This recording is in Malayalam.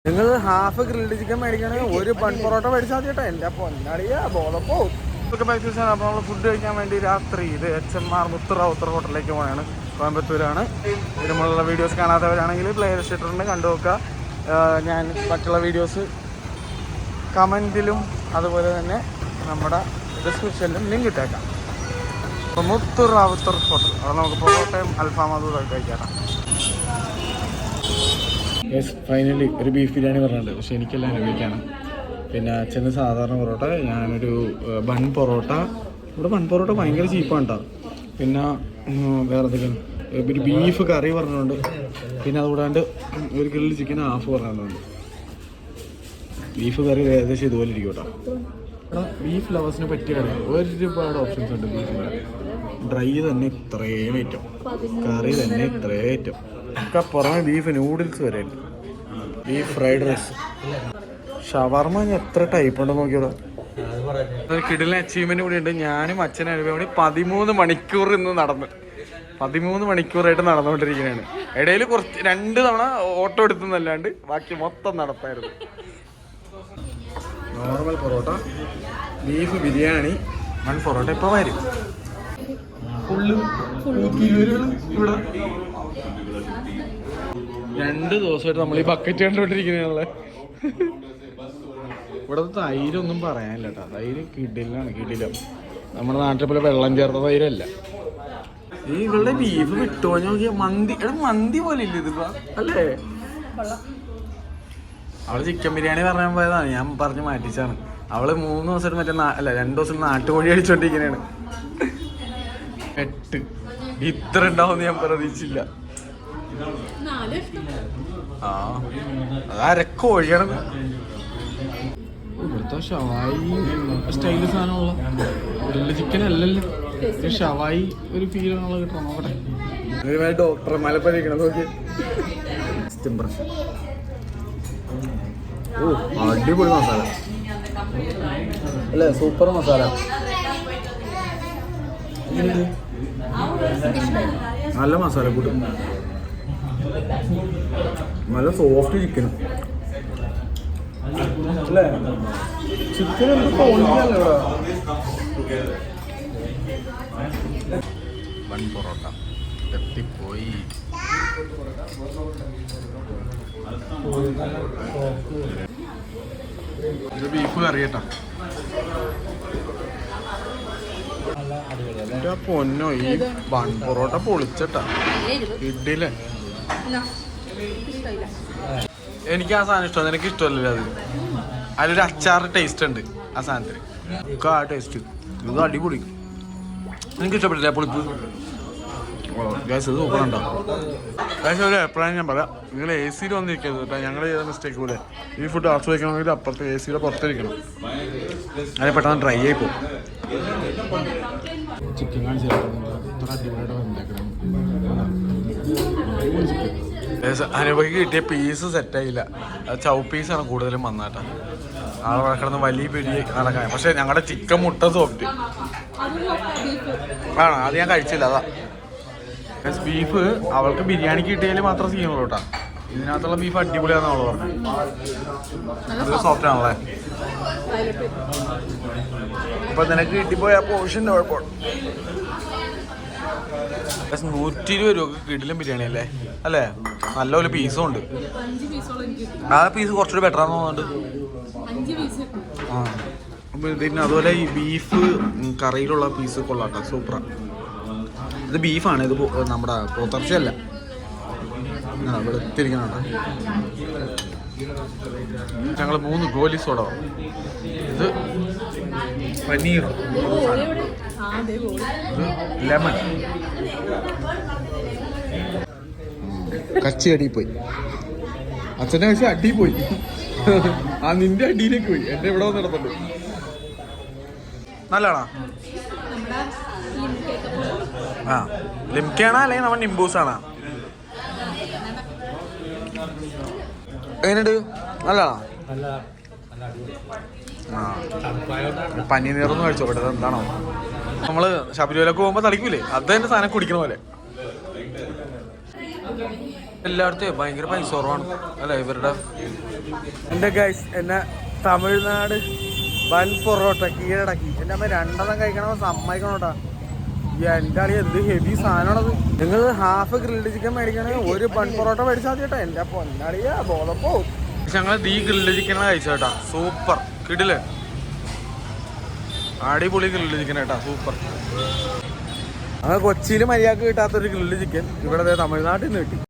നിങ്ങൾ ഹാഫ് ഗ്രിൽഡ് ചിക്കൻ മേടിക്കണേ ഒരു ബൺ പൊറോട്ട മേടിച്ചാൽ മതി കേട്ടോ. എൻ്റെ പൊന്നാളിയാ ബോധപ്പോ അപ്പോൾ നമ്മൾ ഫുഡ് കഴിക്കാൻ വേണ്ടി രാത്രി ഇത് HMR മുത്തറ ഹോട്ടലിലേക്ക് പോയാണ്. കോയമ്പത്തൂരാണ്. ഇതിനുള്ള വീഡിയോസ് കാണാത്തവരാണെങ്കിൽ പ്ലേ ലിസ്റ്റ് ഇട്ടിട്ടുണ്ട്, കണ്ടു നോക്കുക. ഞാൻ മറ്റുള്ള വീഡിയോസ് കമൻറ്റിലും അതുപോലെ തന്നെ നമ്മുടെ ഡിസ്ക്രിപ്ഷനിലും ലിങ്ക് ഇട്ടേക്കാം. അപ്പോൾ മുത്തറ ഹോട്ടൽ, അവിടെ നമുക്ക് പൊറോട്ടയും അൽഫാം അതും കഴിക്കാം. യെസ്, ഫൈനലി ഒരു ബീഫ് ബിരിയാണി പറഞ്ഞിട്ടുണ്ട്. പക്ഷെ എനിക്കെല്ലാം അനുഭവിക്കാണ്. പിന്നെ അച്ഛന് സാധാരണ പൊറോട്ട, ഞാനൊരു ബൺ പൊറോട്ട. ഇവിടെ ബൺ പൊറോട്ട ഭയങ്കര ചീപ്പാണ് കേട്ടോ. പിന്നെ വേറെ എന്തെങ്കിലും ഒരു ബീഫ് കറി പറഞ്ഞിട്ടുണ്ട്. പിന്നെ അതുകൂടാണ്ട് ഒരു ഗ്രിൽഡ് ചിക്കൻ ഹാഫ് പറഞ്ഞിട്ടുണ്ട്. ബീഫ് കറി ഏകദേശം ഇതുപോലെ ഇരിക്കും കേട്ടോ. ബീഫ് ലവേഴ്സിന് പറ്റിയ കറിയാണ്. ഒരുപാട് ഓപ്ഷൻസ് ഉണ്ട് ബീഫിൻ്റെ. ഡ്രൈ തന്നെ ഇത്രയും ഐറ്റം, കറി തന്നെ ഇത്രയും ഐറ്റം ഒക്കെ പുറമെ ബീഫ് നൂഡിൽസ് വരെ ഉണ്ട്. ബീഫ് ഫ്രൈഡ് റൈസ്, ഷവർമ്മ എത്ര ടൈപ്പ് ഉണ്ടെന്ന് നോക്കിയോളൂ. ഒരു കിടിലൻ അച്ചീവ്മെന്റ് കൂടി ഉണ്ട്. ഞാനും അച്ഛനും അനുഭവം 13 മണിക്കൂർ ഇന്ന് നടന്ന് 13 മണിക്കൂറായിട്ട് നടന്നുകൊണ്ടിരിക്കുന്നതാണ്. ഇടയിൽ കുറച്ച് 2 തവണ ഓട്ടോ എടുത്തെന്നല്ലാണ്ട് ബാക്കി മൊത്തം നടപ്പായിരുന്നു. നോർമൽ പൊറോട്ട, ബീഫ് ബിരിയാണി, മൺ പൊറോട്ട ഇപ്പൊ വരും. ഇവിടെ 2 ദിവസമായിട്ട് നമ്മൾ ഈ ബക്കറ്റ് കണ്ടുകൊണ്ടിരിക്കുന്നതാണല്ലേ. ഇവിടുത്തെ തൈരൊന്നും പറയാനില്ല കേട്ടോ. തൈര് കിടിലാണ്, കിടിലം. നമ്മുടെ നാട്ടിൽ പോലെ വെള്ളം ചേർത്ത തൈരല്ല. ഈ ഇവളുടെ ബീഫ് കിട്ടുമോ നോക്കിയാൽ മന്തി പോലെ ഇല്ല ഇതിപ്പോ അല്ലേ. അവള് ചിക്കൻ ബിരിയാണി പറയാൻ പോയതാണ്, ഞാൻ പറഞ്ഞ് മാറ്റിച്ചാണ്. അവള് 3 ദിവസമായിട്ട് മറ്റേ 2 ദിവസം നാട്ടുകോഴി അടിച്ചോണ്ടിരിക്കുന്നതാണ്. 8 ഇത്ര ഉണ്ടാവും ഞാൻ പ്രതീക്ഷിച്ചില്ല. ആ, അത് അരക്കോഴിയാണ്. ഇവിടുത്തെ ഷവായി സ്റ്റൈല് സാധനമുള്ള ഗ്രിൽഡ് ചിക്കൻ അല്ലല്ലോ, ഷവായി ഒരു ഫീലുള്ള കിട്ടണം. നോക്കട്ടെ, ഡോക്ടറെ മലപ്പഴിക്കണം നോക്കി. ഓ, അടിപൊളി മസാല അല്ലേ, സൂപ്പർ മസാല. നല്ല മസാല കൂട്ടും, നല്ല സോഫ്റ്റ് ചിക്കനും അല്ലേ. ചിക്കൻ എന്ത് ക്വാളിറ്റിയല്ലേ ഇവിടെ. ബൺ പൊറോട്ട എത്തിപ്പോയി. ഇത് ബീഫ് കറി കേട്ടോ. പൊന്നോ, ഈ ബൺ പൊറോട്ട പൊളിച്ചട്ടാ, ഇഡ്ഡലില്ലേ. എനിക്ക് ആ സാധനം ഇഷ്ടമാണ്, എനിക്ക് ഇഷ്ടമല്ലല്ലോ അത്. അതിലൊരു അച്ചാറ് ടേസ്റ്റ് ഉണ്ട് ആ സാധനത്തിന്. എനിക്ക് ആ ടേസ്റ്റ് ഇത് അടിപൊളി. എനിക്ക് ഇഷ്ടപ്പെട്ടില്ല പുളിപ്പ്. ഗ്യാസ് ഇത് സൂപ്പറുണ്ടോ ഗ്യാസ്. ഒരു എപ്പോഴാണ് ഞാൻ പറയാം, നിങ്ങൾ AC വന്നിരിക്കരുത് കേട്ടോ. ഞങ്ങൾ ചെയ്ത മിസ്റ്റേക്ക് പോലെ ഈ ഫുഡ് ആസ്വദിക്കണമെങ്കിൽ അപ്പുറത്ത് AC പുറത്തിരിക്കണം. അതിന് പെട്ടെന്ന് ഡ്രൈ ആയി പോകും. ചിക്കൻ അനുഭവിക്ക് കിട്ടിയ പീസ് സെറ്റായില്ല. ചൗ പീസാണ് കൂടുതലും വന്നാട്ടാ. ആളെ കിടന്ന് വലിയ പിടി നടക്കാൻ. പക്ഷെ ഞങ്ങളുടെ ചിക്കൻ മുട്ട സോഫ്റ്റ് ആണോ, അത് ഞാൻ കഴിച്ചില്ല. അതാ ബീഫ് അവൾക്ക് ബിരിയാണിക്ക് കിട്ടിയാൽ മാത്രം സീനുള്ളൂ കേട്ടോ. ഇതിനകത്തുള്ള ബീഫ് അടിപൊളിയാണെന്ന് അവള് പറഞ്ഞു. നല്ല സോഫ്റ്റ് ആണല്ലേ. അപ്പൊ നിനക്ക് കിട്ടിപ്പോയ പോർഷൻ്റെ കുഴപ്പമാണ്. 120 രൂപ കിടിലും ബിരിയാണി അല്ലേ അല്ലേ. നല്ലപോലെ പീസും ഉണ്ട്. ആ പീസ് കുറച്ചുകൂടി ബെറ്റർ ആണെന്ന് തോന്നുന്നുണ്ട്. ആ, പിന്നെ അതുപോലെ ഈ ബീഫ് കറിയിലുള്ള പീസ് കൊള്ളാട്ടോ, സൂപ്പറാണ്. ഇത് ബീഫാണ്, ഇത് നമ്മുടെ പോത്തിറച്ചിയല്ല. വെളുത്തിരിക്കുന്നുണ്ട്. ഞങ്ങൾ 3 ഗോലി സോഡ. ഇത് പനീർ, ലെമൺ. കച്ചി അടിയിൽ പോയി, അച്ഛൻ്റെ കച്ചി അടിയിൽ പോയി. ആ നിന്റെ അടിയിലേക്ക് പോയി, എന്റെ ഇവിടെ വന്ന് നടത്തുള്ളൂ. നല്ലതാണോ? ആ, ലിംകയാണോ അല്ലെങ്കിൽ നമ്മൾ നിംബൂസാണോ? എങ്ങനെയുണ്ട്? നല്ലതാണോ? ആ, പനീർന്ന് കഴിച്ചോട്ടെ. എന്താണോ നമ്മള് ശബരിമലക്ക് പോകുമ്പോ തളിക്കൂലേ, അത് തന്നെ സാധനം കുടിക്കണ പോലെ. എല്ലായിടത്തും ഭയങ്കര പൈസ കുറവാണ് അല്ല ഇവരുടെ. എൻ്റെ ഗൈസ് എന്നെ തമിഴ്നാട് ബൻ പൊറോട്ട കീഴടക്കി. എൻ്റെ അമ്മ രണ്ടെണ്ണം കഴിക്കണമെന്ന് സമ്മതിക്കണോട്ടാ. എൻ്റെ അളി എന്ത് ഹെവി സാധനമാണത്. നിങ്ങൾ ഹാഫ് ഗ്രിൽഡ് ചിക്കൻ മേടിക്കണമെങ്കിൽ ഒരു ബൺ പൊറോട്ട മേടിച്ചാൽ മതി കേട്ടോ. എൻ്റെ പൊന്നളിയാ ബോധം പോവും. പക്ഷെ ഞങ്ങൾ ഈ ഗ്രിൽഡ് ചിക്കനാണ് കഴിച്ചത് കേട്ടോ. സൂപ്പർ കിടില് അടിപൊളി ഗ്രിൽഡ് ചിക്കൻ കേട്ടോ. സൂപ്പർ. അങ്ങനെ കൊച്ചിയിൽ മര്യാദക്ക് കിട്ടാത്തൊരു ഗ്രിൽഡ് ചിക്കൻ ഇവിടെ തമിഴ്നാട്ടിൽ നിന്ന് കിട്ടി.